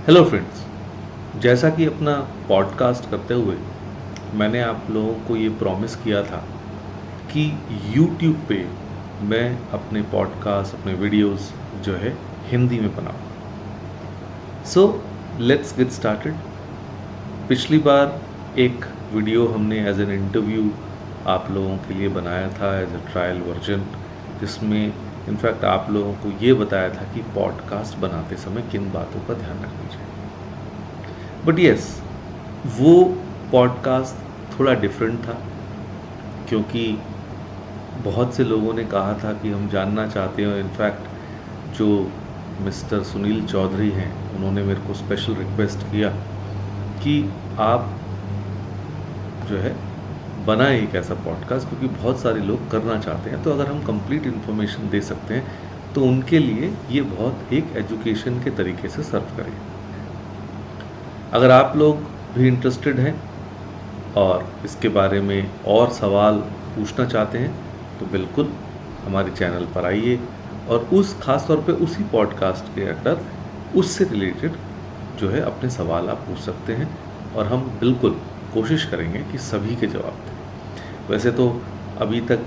Hello friends, जैसा कि अपना पॉडकास्ट करते हुए मैंने आप लोगों को ये प्रॉमिस किया था कि यूट्यूब पे मैं अपने पॉडकास्ट अपने वीडियोस जो है हिंदी में बनाऊंगा। So let's get started. पिछली बार एक वीडियो हमने एज एन इंटरव्यू आप लोगों के लिए बनाया था एज ए ट्रायल वर्जन, जिसमें इनफैक्ट आप लोगों को ये बताया था कि पॉडकास्ट बनाते समय किन बातों का ध्यान रखना चाहिए। बट यस, वो पॉडकास्ट थोड़ा डिफरेंट था क्योंकि बहुत से लोगों ने कहा था कि हम जानना चाहते हैं। इनफैक्ट जो मिस्टर सुनील चौधरी हैं, उन्होंने मेरे को स्पेशल रिक्वेस्ट किया कि आप जो है बनाएं एक ऐसा पॉडकास्ट, क्योंकि बहुत सारे लोग करना चाहते हैं। तो अगर हम कंप्लीट इन्फॉर्मेशन दे सकते हैं तो उनके लिए ये बहुत एक एजुकेशन के तरीके से सर्व करेगा। अगर आप लोग भी इंटरेस्टेड हैं और इसके बारे में और सवाल पूछना चाहते हैं तो बिल्कुल हमारे चैनल पर आइए और ख़ास तौर पे उसी पॉडकास्ट के अंदर उससे रिलेटेड जो है अपने सवाल आप पूछ सकते हैं और हम बिल्कुल कोशिश करेंगे कि सभी के जवाब दें। वैसे तो अभी तक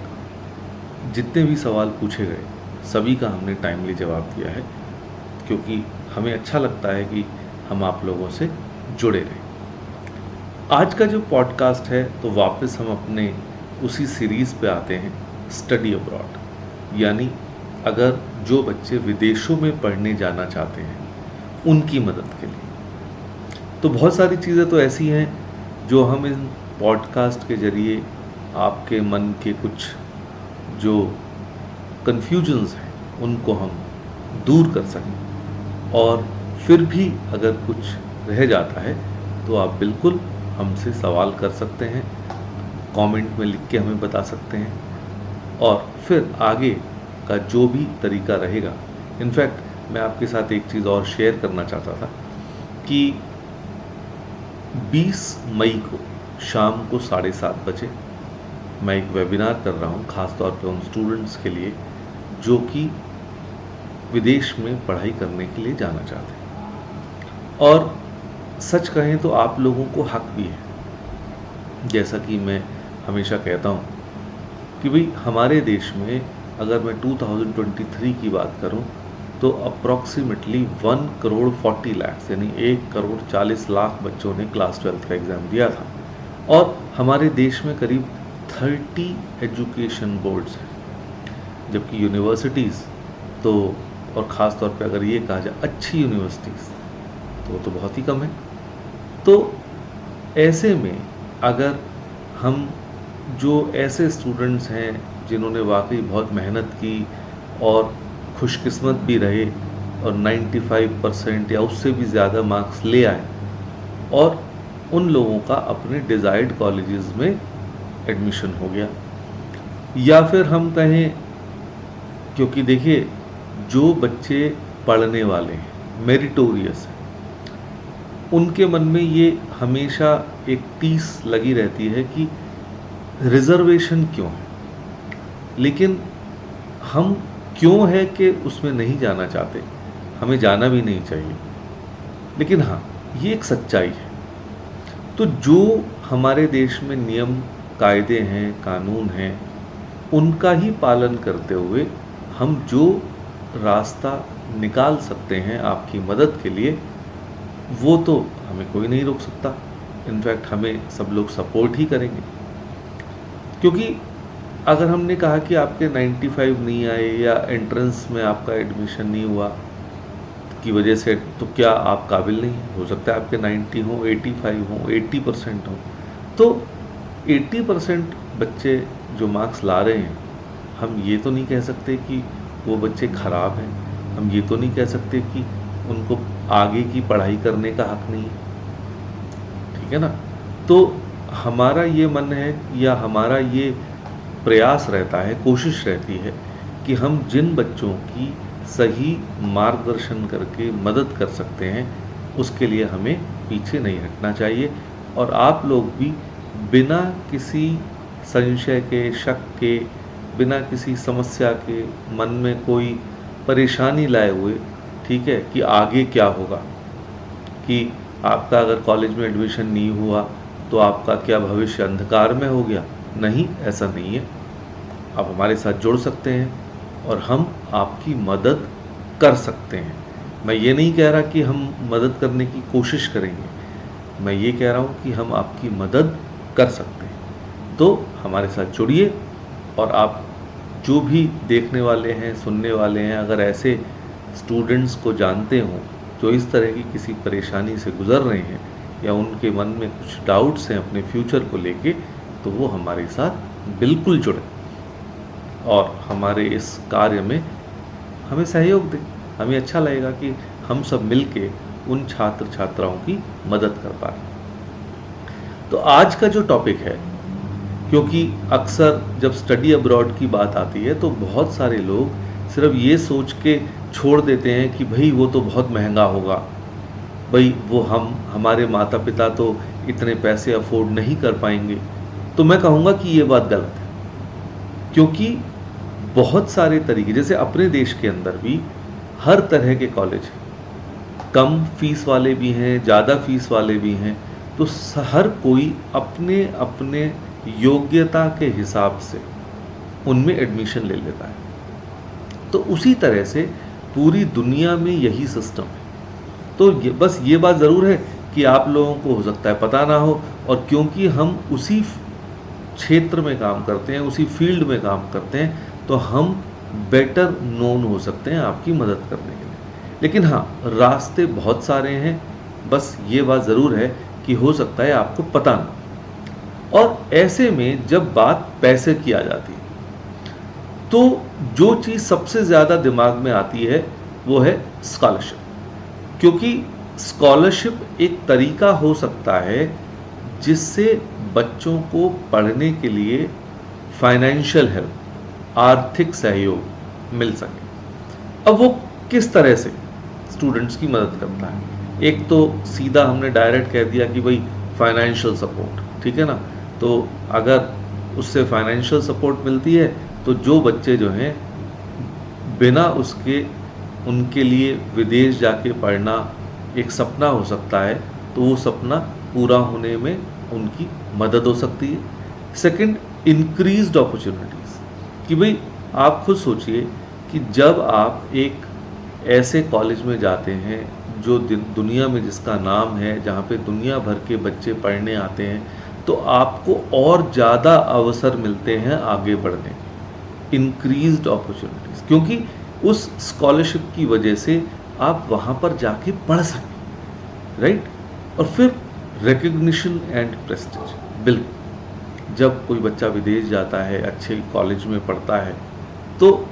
जितने भी सवाल पूछे गए सभी का हमने टाइमली जवाब दिया है, क्योंकि हमें अच्छा लगता है कि हम आप लोगों से जुड़े रहें। आज का जो पॉडकास्ट है तो वापस हम अपने उसी सीरीज़ पे आते हैं, स्टडी अब्रॉड, यानी अगर जो बच्चे विदेशों में पढ़ने जाना चाहते हैं उनकी मदद के लिए। तो बहुत सारी चीज़ें तो ऐसी हैं जो हम इन पॉडकास्ट के ज़रिए आपके मन के कुछ जो कन्फ्यूजन्स हैं उनको हम दूर कर सकें, और फिर भी अगर कुछ रह जाता है तो आप बिल्कुल हमसे सवाल कर सकते हैं, कमेंट में लिख के हमें बता सकते हैं, और फिर आगे का जो भी तरीका रहेगा। इनफैक्ट मैं आपके साथ एक चीज़ और शेयर करना चाहता था कि 20 मई को शाम को 7:30 बजे मैं एक वेबिनार कर रहा हूँ, ख़ास तौर पे उन स्टूडेंट्स के लिए जो कि विदेश में पढ़ाई करने के लिए जाना चाहते हैं। और सच कहें तो आप लोगों को हक भी है। जैसा कि मैं हमेशा कहता हूँ कि भाई हमारे देश में अगर मैं 2023 की बात करूँ तो अप्रॉक्सीमेटली 1,40,00,000 यानी 1,40,00,000 बच्चों ने क्लास 12th का एग्ज़ाम दिया था, और हमारे देश में करीब 30 एजुकेशन बोर्ड्स हैं, जबकि यूनिवर्सिटीज़ तो, और ख़ास तौर पे अगर ये कहा जाए अच्छी यूनिवर्सिटीज़, तो वो तो बहुत ही कम है। तो ऐसे में अगर हम जो ऐसे स्टूडेंट्स हैं जिन्होंने वाकई बहुत मेहनत की और खुशकिस्मत भी रहे और 95% या उससे भी ज़्यादा मार्क्स ले आए, और उन लोगों का अपने डिज़ायर्ड कॉलेजेस में एडमिशन हो गया, या फिर हम कहें, क्योंकि देखिए जो बच्चे पढ़ने वाले हैं, मेरिटोरियस हैं, उनके मन में ये हमेशा एक टीस लगी रहती है कि रिजर्वेशन क्यों है, लेकिन हम क्यों है कि उसमें नहीं जाना चाहते, हमें जाना भी नहीं चाहिए। लेकिन हाँ, ये एक सच्चाई है। तो जो हमारे देश में नियम कायदे हैं, कानून हैं, उनका ही पालन करते हुए हम जो रास्ता निकाल सकते हैं आपकी मदद के लिए, वो तो हमें कोई नहीं रोक सकता। इनफैक्ट हमें सब लोग सपोर्ट ही करेंगे, क्योंकि अगर हमने कहा कि आपके 95 नहीं आए या एंट्रेंस में आपका एडमिशन नहीं हुआ की वजह से, तो क्या आप काबिल नहीं हैं? हो सकता है आपके 90 हो, 85 हो, 80% हो। तो 80% बच्चे जो मार्क्स ला रहे हैं, हम ये तो नहीं कह सकते कि वो बच्चे ख़राब हैं, हम ये तो नहीं कह सकते कि उनको आगे की पढ़ाई करने का हक नहीं है, ठीक है ना। तो हमारा ये मन है या हमारा ये प्रयास रहता है, कोशिश रहती है कि हम जिन बच्चों की सही मार्गदर्शन करके मदद कर सकते हैं उसके लिए हमें पीछे नहीं हटना चाहिए, और आप लोग भी बिना किसी संशय के, शक के, बिना किसी समस्या के, मन में कोई परेशानी लाए हुए, ठीक है, कि आगे क्या होगा, कि आपका अगर कॉलेज में एडमिशन नहीं हुआ तो आपका क्या भविष्य अंधकार में हो गया। नहीं, ऐसा नहीं है। आप हमारे साथ जुड़ सकते हैं और हम आपकी मदद कर सकते हैं। मैं ये नहीं कह रहा कि हम मदद करने की कोशिश करेंगे, मैं ये कह रहा हूँ कि हम आपकी मदद कर सकते हैं। तो हमारे साथ जुड़िए, और आप जो भी देखने वाले हैं, सुनने वाले हैं, अगर ऐसे स्टूडेंट्स को जानते हों जो इस तरह की किसी परेशानी से गुज़र रहे हैं या उनके मन में कुछ डाउट्स हैं अपने फ्यूचर को लेके, तो वो हमारे साथ बिल्कुल जुड़े और हमारे इस कार्य में हमें सहयोग दें। हमें अच्छा लगेगा कि हम सब मिलके उन छात्र छात्राओं की मदद कर पाएँ। तो आज का जो टॉपिक है, क्योंकि अक्सर जब स्टडी अब्रॉड की बात आती है तो बहुत सारे लोग सिर्फ ये सोच के छोड़ देते हैं कि भाई वो तो बहुत महंगा होगा, भाई वो हमारे माता पिता तो इतने पैसे अफोर्ड नहीं कर पाएंगे। तो मैं कहूँगा कि ये बात गलत है, क्योंकि बहुत सारे तरीके, जैसे अपने देश के अंदर भी हर तरह के कॉलेज हैं, कम फीस वाले भी हैं, ज़्यादा फीस वाले भी हैं। तो हर कोई अपने अपने योग्यता के हिसाब से उनमें एडमिशन ले लेता है। तो उसी तरह से पूरी दुनिया में यही सिस्टम है। तो बस ये बात ज़रूर है कि आप लोगों को हो सकता है पता ना हो, और क्योंकि हम उसी क्षेत्र में काम करते हैं, उसी फील्ड में काम करते हैं, तो हम बेटर नोन हो सकते हैं आपकी मदद करने के लिए। लेकिन हाँ, रास्ते बहुत सारे हैं, बस ये बात ज़रूर है कि हो सकता है आपको पता ना। और ऐसे में जब बात पैसे की आ जाती है तो जो चीज़ सबसे ज़्यादा दिमाग में आती है वो है स्कॉलरशिप। क्योंकि स्कॉलरशिप एक तरीका हो सकता है जिससे बच्चों को पढ़ने के लिए फाइनेंशियल हेल्प, आर्थिक सहयोग मिल सके। अब वो किस तरह से स्टूडेंट्स की मदद करता है? एक तो सीधा हमने डायरेक्ट कह दिया कि भाई फाइनेंशियल सपोर्ट, ठीक है ना। तो अगर उससे फाइनेंशियल सपोर्ट मिलती है तो जो बच्चे जो हैं बिना उसके, उनके लिए विदेश जाके पढ़ना एक सपना हो सकता है, तो वो सपना पूरा होने में उनकी मदद हो सकती है। सेकंड, इंक्रीज्ड अपॉर्चुनिटीज़, कि भाई आप खुद सोचिए कि जब आप एक ऐसे कॉलेज में जाते हैं जो दुनिया में जिसका नाम है, जहाँ पे दुनिया भर के बच्चे पढ़ने आते हैं, तो आपको और ज़्यादा अवसर मिलते हैं आगे बढ़ने के। इंक्रीज्ड अपॉर्चुनिटीज़, क्योंकि उस स्कॉलरशिप की वजह से आप वहाँ पर जाके पढ़ सकें, राइट। और फिर रिकग्निशन एंड प्रेस्टीज, बिल्कुल जब कोई बच्चा विदेश जाता है, अच्छे कॉलेज में पढ़ता है, तो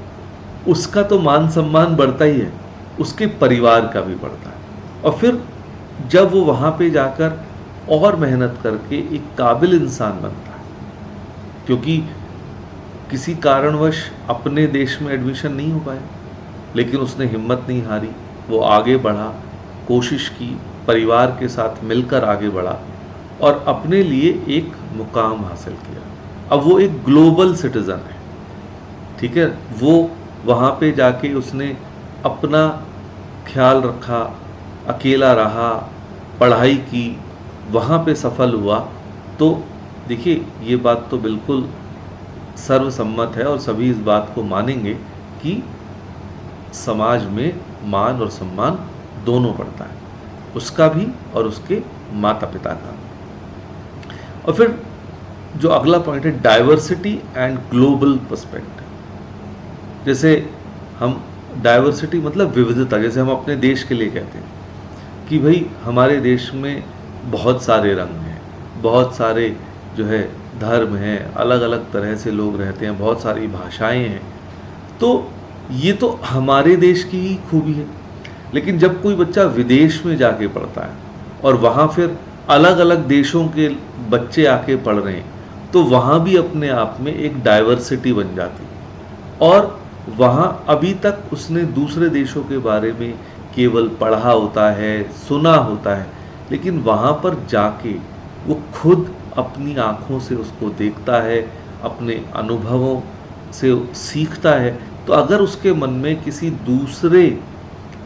उसका तो मान सम्मान बढ़ता ही है, उसके परिवार का भी बढ़ता है। और फिर जब वो वहाँ पे जाकर और मेहनत करके एक काबिल इंसान बनता है, क्योंकि किसी कारणवश अपने देश में एडमिशन नहीं हो पाया, लेकिन उसने हिम्मत नहीं हारी, वो आगे बढ़ा, कोशिश की, परिवार के साथ मिलकर आगे बढ़ा और अपने लिए एक मुकाम हासिल किया। अब वो एक ग्लोबल सिटीज़न है, ठीक है। वो वहाँ पे जाके उसने अपना ख्याल रखा, अकेला रहा, पढ़ाई की, वहाँ पे सफल हुआ। तो देखिए, ये बात तो बिल्कुल सर्वसम्मत है और सभी इस बात को मानेंगे कि समाज में मान और सम्मान दोनों बढ़ता है, उसका भी और उसके माता पिता का। और फिर जो अगला पॉइंट है, डाइवर्सिटी एंड ग्लोबल पर्सपेक्टिव। जैसे हम डाइवर्सिटी मतलब विविधता, जैसे हम अपने देश के लिए कहते हैं कि भाई हमारे देश में बहुत सारे रंग हैं, बहुत सारे जो है धर्म हैं, अलग अलग तरह से लोग रहते हैं, बहुत सारी भाषाएं हैं। तो ये तो हमारे देश की ही खूबी है। लेकिन जब कोई बच्चा विदेश में जाके पढ़ता है और वहाँ फिर अलग अलग देशों के बच्चे आके पढ़ रहे हैं, तो वहाँ भी अपने आप में एक डाइवर्सिटी बन जाती है। और वहाँ अभी तक उसने दूसरे देशों के बारे में केवल पढ़ा होता है, सुना होता है, लेकिन वहाँ पर जाके वो खुद अपनी आँखों से उसको देखता है, अपने अनुभवों से सीखता है। तो अगर उसके मन में किसी दूसरे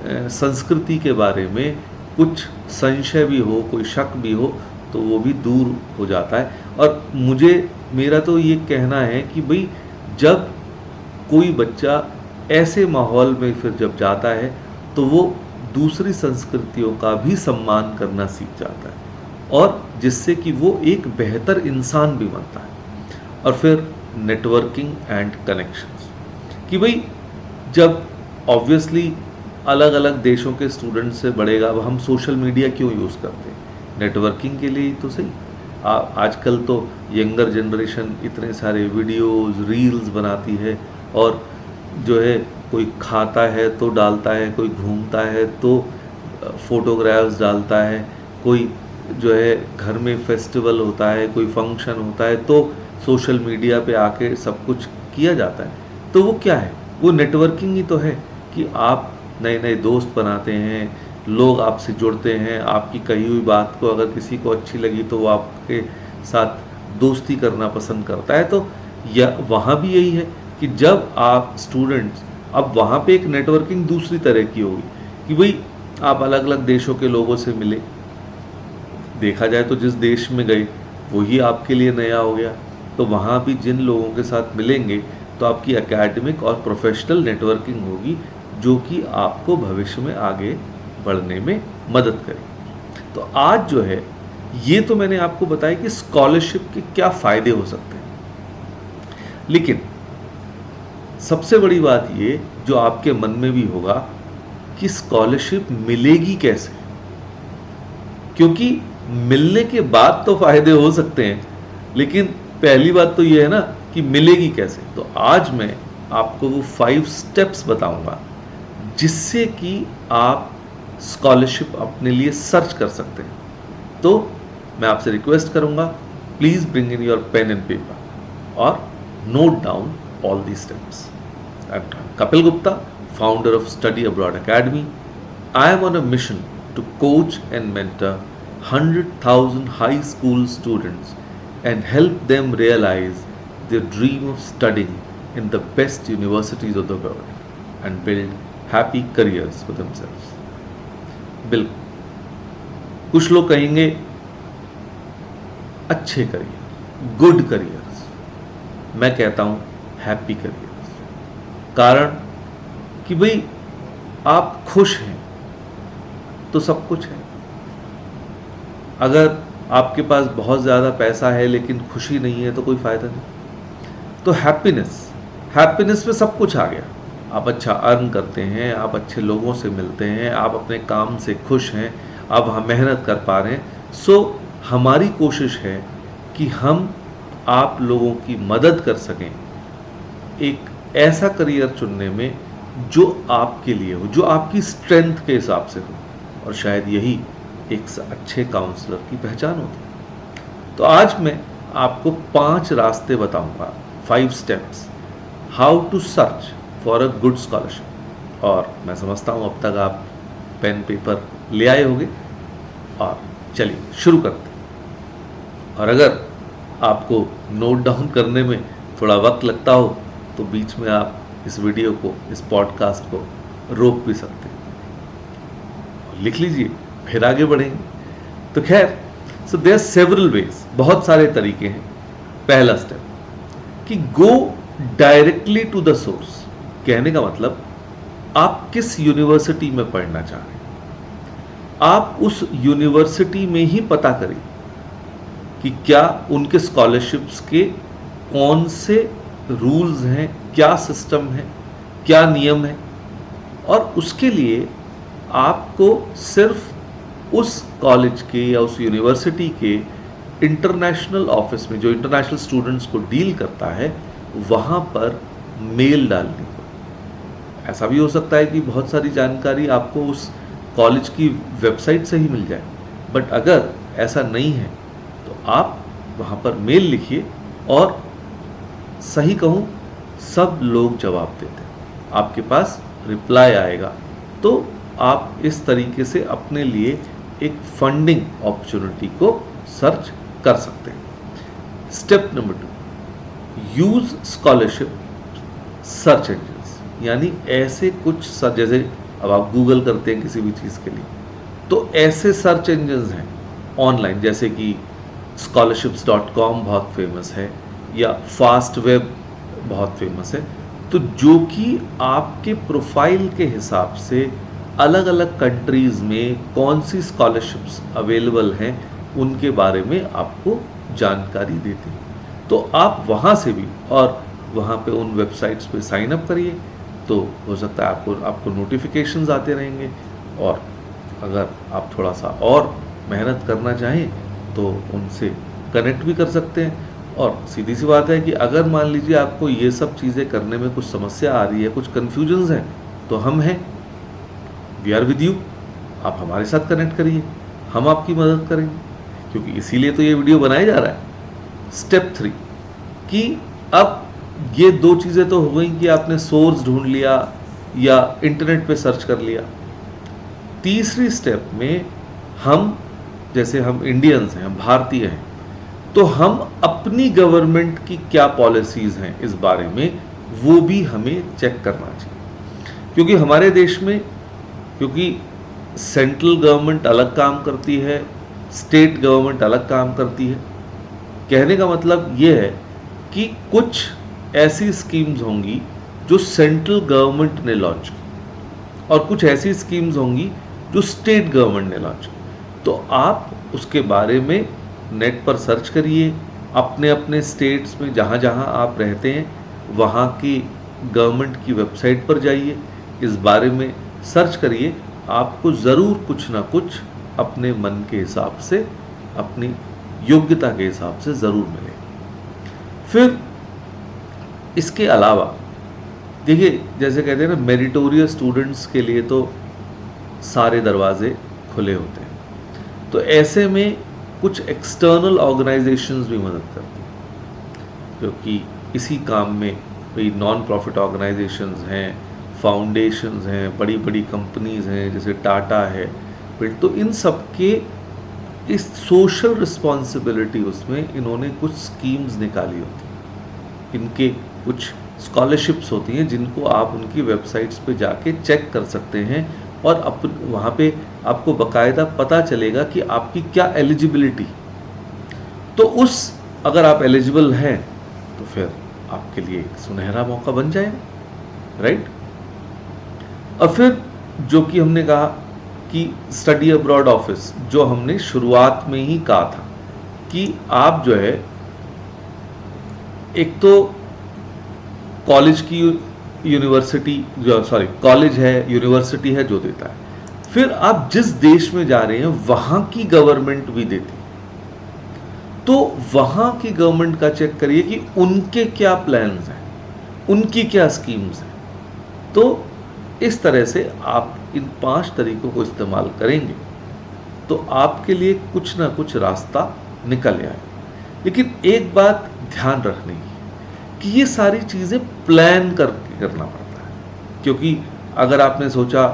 संस्कृति के बारे में कुछ संशय भी हो, कोई शक भी हो, तो वो भी दूर हो जाता है। और मेरा तो ये कहना है कि भाई जब कोई बच्चा ऐसे माहौल में फिर जब जाता है तो वो दूसरी संस्कृतियों का भी सम्मान करना सीख जाता है, और जिससे कि वो एक बेहतर इंसान भी बनता है। और फिर नेटवर्किंग एंड कनेक्शंस, कि भाई जब ऑब्वियसली अलग अलग देशों के स्टूडेंट से बढ़ेगा, अब हम सोशल मीडिया क्यों यूज़ करते हैं? नेटवर्किंग के लिए ही तो सही। आजकल तो यंगर जनरेशन इतने सारे वीडियोस, रील्स बनाती है, और जो है कोई खाता है तो डालता है, कोई घूमता है तो फोटोग्राफ्स डालता है, कोई जो है घर में फेस्टिवल होता है, कोई फंक्शन होता है तो सोशल मीडिया पे आके सब कुछ किया जाता है। तो वो क्या है? वो नेटवर्किंग ही तो है कि आप नए नए दोस्त बनाते हैं, लोग आपसे जुड़ते हैं, आपकी कही हुई बात को अगर किसी को अच्छी लगी तो वो आपके साथ दोस्ती करना पसंद करता है। तो वहाँ भी यही है कि जब आप स्टूडेंट्स, अब वहाँ पे एक नेटवर्किंग दूसरी तरह की होगी कि भाई आप अलग अलग देशों के लोगों से मिले। देखा जाए तो जिस देश में गए वही आपके लिए नया हो गया, तो वहाँ भी जिन लोगों के साथ मिलेंगे तो आपकी एकेडमिक और प्रोफेशनल नेटवर्किंग होगी, जो कि आपको भविष्य में आगे बढ़ने में मदद करेगी। तो आज जो है ये तो मैंने आपको बताया कि स्कॉलरशिप के क्या फ़ायदे हो सकते हैं, लेकिन सबसे बड़ी बात ये जो आपके मन में भी होगा कि स्कॉलरशिप मिलेगी कैसे, क्योंकि मिलने के बाद तो फ़ायदे हो सकते हैं, लेकिन पहली बात तो ये है ना कि मिलेगी कैसे। तो आज मैं आपको वो 5 स्टेप्स बताऊंगा जिससे कि आप स्कॉलरशिप अपने लिए सर्च कर सकते हैं। तो मैं आपसे रिक्वेस्ट करूंगा, please bring in your pen and paper और note down all the steps. I am Kapil Gupta, founder of Study Abroad Academy. I am on a mission to coach and mentor 100,000 high school students and help them realize their dream of studying in the best universities of the world and build happy careers for themselves. बिल्कुल, कुछ लोग कहेंगे अच्छे career, good careers, मैं कहता हूं happy careers. कारण कि भाई आप खुश हैं तो सब कुछ है। अगर आपके पास बहुत ज़्यादा पैसा है लेकिन खुशी नहीं है तो कोई फ़ायदा नहीं। तो हैप्पीनेस में सब कुछ आ गया। आप अच्छा अर्न करते हैं, आप अच्छे लोगों से मिलते हैं, आप अपने काम से खुश हैं, आप हम मेहनत कर पा रहे हैं। सो हमारी कोशिश है कि हम आप लोगों की मदद कर सकें एक ऐसा करियर चुनने में जो आपके लिए हो, जो आपकी स्ट्रेंथ के हिसाब से हो, और शायद यही एक अच्छे काउंसलर की पहचान होती है। तो आज मैं आपको 5 रास्ते बताऊंगा, 5 steps, how to search for a good scholarship. और मैं समझता हूं अब तक आप पेन पेपर ले आए होंगे, और चलिए शुरू करते हैं। और अगर आपको नोट डाउन करने में थोड़ा वक्त लगता हो तो बीच में आप इस वीडियो को, इस पॉडकास्ट को रोक भी सकते हैं, लिख लीजिए, फिर आगे बढ़ेंगे। तो खैर, सो देयर सेवरल वेज, बहुत सारे तरीके हैं। पहला स्टेप कि go directly to the source. कहने का मतलब आप किस यूनिवर्सिटी में पढ़ना चाह रहे हैं, आप उस यूनिवर्सिटी में ही पता करें कि क्या उनके स्कॉलरशिप्स के कौन से रूल्स हैं, क्या सिस्टम है, क्या नियम है, और उसके लिए आपको सिर्फ उस कॉलेज के या उस यूनिवर्सिटी के इंटरनेशनल ऑफिस में, जो इंटरनेशनल स्टूडेंट्स को डील करता है, वहाँ पर मेल डालनी हो। ऐसा भी हो सकता है कि बहुत सारी जानकारी आपको उस कॉलेज की वेबसाइट से ही मिल जाए, बट अगर ऐसा नहीं है तो आप वहाँ पर मेल लिखिए, और सही कहूँ सब लोग जवाब देते हैं, आपके पास रिप्लाई आएगा। तो आप इस तरीके से अपने लिए एक फंडिंग अपॉर्चुनिटी को सर्च कर सकते हैं। Step number 2, use scholarship search engines. यानी ऐसे कुछ जैसे अब आप गूगल करते हैं किसी भी चीज़ के लिए, तो ऐसे सर्च इंजन्स हैं ऑनलाइन, जैसे कि scholarships.com बहुत फेमस है, या फास्ट वेब बहुत फेमस है, तो जो कि आपके प्रोफाइल के हिसाब से अलग अलग कंट्रीज़ में कौन सी स्कॉलरशिप्स अवेलेबल हैं उनके बारे में आपको जानकारी देते हैं। तो आप वहाँ से भी, और वहाँ पे उन वेबसाइट्स पे साइन अप करिए, तो हो सकता है आपको नोटिफिकेशंस आते रहेंगे। और अगर आप थोड़ा सा और मेहनत करना चाहें तो उनसे कनेक्ट भी कर सकते हैं। और सीधी सी बात है कि अगर मान लीजिए आपको ये सब चीज़ें करने में कुछ समस्या आ रही है, कुछ कन्फ्यूजन्स हैं, तो हम हैं, वी आर विद यू। आप हमारे साथ कनेक्ट करिए, हम आपकी मदद करेंगे, क्योंकि इसीलिए तो ये वीडियो बनाया जा रहा है। स्टेप 3 कि अब ये 2 चीज़ें तो हो गई कि आपने सोर्स ढूंढ लिया या इंटरनेट पे सर्च कर लिया। तीसरी स्टेप में हम, जैसे हम इंडियंस हैं, हम भारतीय हैं, तो हम अपनी गवर्नमेंट की क्या पॉलिसीज़ हैं इस बारे में वो भी हमें चेक करना चाहिए। क्योंकि हमारे देश में, क्योंकि सेंट्रल गवर्नमेंट अलग काम करती है, स्टेट गवर्नमेंट अलग काम करती है। कहने का मतलब ये है कि कुछ ऐसी स्कीम्स होंगी जो सेंट्रल गवर्नमेंट ने लॉन्च की, और कुछ ऐसी स्कीम्स होंगी जो स्टेट गवर्नमेंट ने लॉन्च की। तो आप उसके बारे में नेट पर सर्च करिए, अपने अपने स्टेट्स में जहाँ जहाँ आप रहते हैं वहाँ की गवर्नमेंट की वेबसाइट पर जाइए, इस बारे में सर्च करिए। आपको ज़रूर कुछ ना कुछ अपने मन के हिसाब से, अपनी योग्यता के हिसाब से ज़रूर मिले। फिर इसके अलावा देखिए, जैसे कहते हैं ना, मेरिटोरियस स्टूडेंट्स के लिए तो सारे दरवाजे खुले होते हैं। तो ऐसे में कुछ एक्सटर्नल ऑर्गेनाइजेशंस भी मदद करती हैं, क्योंकि इसी काम में भाई नॉन प्रॉफिट ऑर्गेनाइजेशंस हैं, फाउंडेशंस हैं, बड़ी बड़ी कंपनीज हैं जैसे टाटा है, फिर तो इन सब के इस सोशल रिस्पॉन्सिबिलिटी, उसमें इन्होंने कुछ स्कीम्स निकाली होती हैं। इनके कुछ स्कॉलरशिप्स होती हैं जिनको आप उनकी वेबसाइट्स पे जाके चेक कर सकते हैं, और वहाँ पे आपको बकायदा पता चलेगा कि आपकी क्या एलिजिबिलिटी। तो अगर आप एलिजिबल हैं तो फिर आपके लिए एक सुनहरा मौका बन जाएगा, राइट। और फिर जो कि हमने कहा कि स्टडी अब्रॉड ऑफिस, जो हमने शुरुआत में ही कहा था कि आप जो है, एक तो कॉलेज की यूनिवर्सिटी, कॉलेज है, यूनिवर्सिटी है जो देता है, फिर आप जिस देश में जा रहे हैं वहां की गवर्नमेंट भी देती है। तो वहां की गवर्नमेंट का चेक करिए कि उनके क्या प्लान्स हैं, उनकी क्या स्कीम्स हैं। तो इस तरह से आप इन 5 तरीकों को इस्तेमाल करेंगे तो आपके लिए कुछ ना कुछ रास्ता निकल आए। लेकिन एक बात ध्यान रखने की कि ये सारी चीज़ें प्लान करके करना पड़ता है। क्योंकि अगर आपने सोचा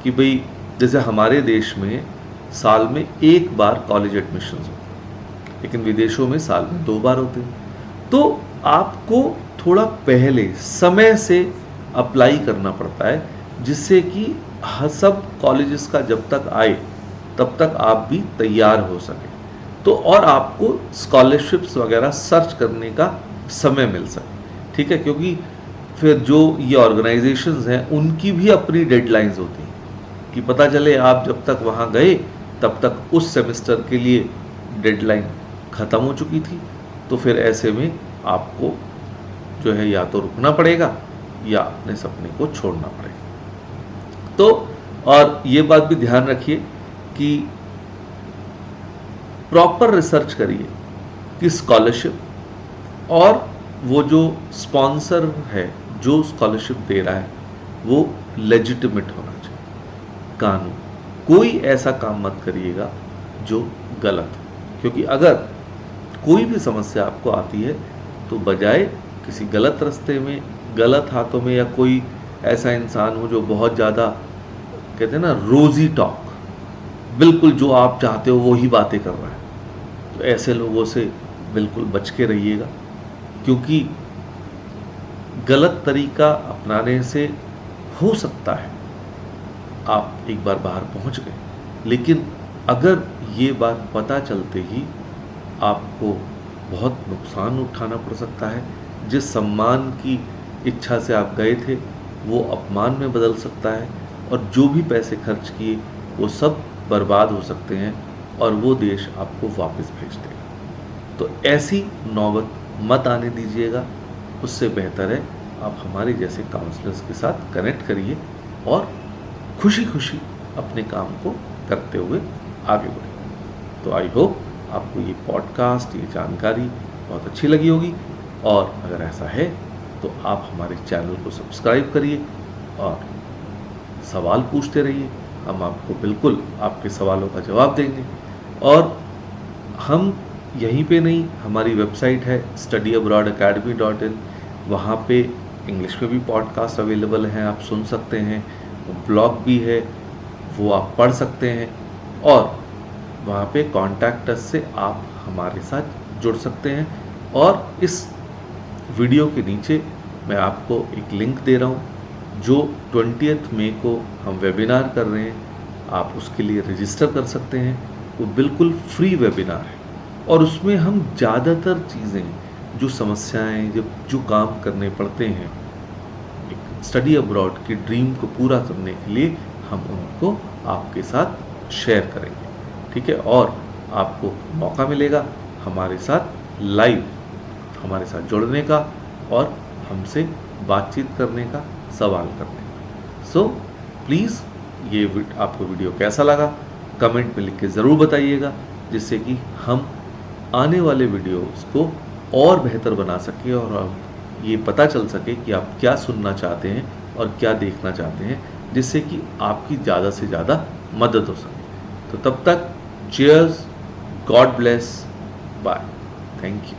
कि भाई, जैसे हमारे देश में साल में 1 बार कॉलेज एडमिशन्स होते हैं, लेकिन विदेशों में साल में 2 बार होते हैं, तो आपको थोड़ा पहले समय से अप्लाई करना पड़ता है, जिससे कि सब कॉलेजेस का जब तक आए तब तक आप भी तैयार हो सके, तो और आपको स्कॉलरशिप्स वगैरह सर्च करने का समय मिल सके, ठीक है। क्योंकि फिर जो ये ऑर्गेनाइजेशंस हैं उनकी भी अपनी डेडलाइंस होती हैं कि पता चले आप जब तक वहाँ गए तब तक उस सेमेस्टर के लिए डेडलाइन ख़त्म हो चुकी थी। तो फिर ऐसे में आपको जो है या तो रुकना पड़ेगा या अपने सपने को छोड़ना पड़ेगा। तो और ये बात भी ध्यान रखिए कि प्रॉपर रिसर्च करिए कि स्कॉलरशिप और वो जो स्पॉन्सर है जो स्कॉलरशिप दे रहा है वो लेजिटिमेट होना चाहिए। कानून, कोई ऐसा काम मत करिएगा जो गलत हो, क्योंकि अगर कोई भी समस्या आपको आती है तो बजाय किसी गलत रास्ते में, गलत हाथों में, या कोई ऐसा इंसान हो जो बहुत ज़्यादा कहते हैं ना रोजी टॉक, बिल्कुल जो आप चाहते हो वो ही बातें कर रहा है, तो ऐसे लोगों से बिल्कुल बच के रहिएगा। क्योंकि गलत तरीका अपनाने से हो सकता है आप एक बार बाहर पहुंच गए, लेकिन अगर ये बात पता चलते ही आपको बहुत नुकसान उठाना पड़ सकता है, जिस सम्मान की इच्छा से आप गए थे वो अपमान में बदल सकता है, और जो भी पैसे खर्च किए वो सब बर्बाद हो सकते हैं और वो देश आपको वापस भेज देगा। तो ऐसी नौबत मत आने दीजिएगा। उससे बेहतर है आप हमारे जैसे काउंसलर्स के साथ कनेक्ट करिए और खुशी खुशी अपने काम को करते हुए आगे बढ़िए। तो आई होप आपको ये पॉडकास्ट, ये जानकारी बहुत अच्छी लगी होगी, और अगर ऐसा है तो आप हमारे चैनल को सब्सक्राइब करिए और सवाल पूछते रहिए। हम आपको बिल्कुल आपके सवालों का जवाब देंगे। और हम यहीं पे नहीं, हमारी वेबसाइट है studyabroadacademy.in, वहाँ पे इंग्लिश में भी पॉडकास्ट अवेलेबल हैं, आप सुन सकते हैं। ब्लॉग भी है, वो आप पढ़ सकते हैं, और वहाँ पे कॉन्टैक्ट अस से आप हमारे साथ जुड़ सकते हैं। और इस वीडियो के नीचे मैं आपको एक लिंक दे रहा हूँ, जो 20 मई को हम वेबिनार कर रहे हैं, आप उसके लिए रजिस्टर कर सकते हैं। वो बिल्कुल फ्री वेबिनार है, और उसमें हम ज़्यादातर चीज़ें, जो समस्याएं, जो काम करने पड़ते हैं एक स्टडी अब्रॉड की ड्रीम को पूरा करने के लिए, हम उनको आपके साथ शेयर करेंगे। ठीक है, और आपको मौका मिलेगा हमारे साथ लाइव हमारे साथ जुड़ने का और हमसे बातचीत करने का, सवाल करने का। सो प्लीज़ ये आपको वीडियो कैसा लगा कमेंट में लिख के ज़रूर बताइएगा, जिससे कि हम आने वाले वीडियोस को और बेहतर बना सकें, और हम ये पता चल सके कि आप क्या सुनना चाहते हैं और क्या देखना चाहते हैं, जिससे कि आपकी ज़्यादा से ज़्यादा मदद हो सके। तो तब तक cheers, God bless, bye, thank you.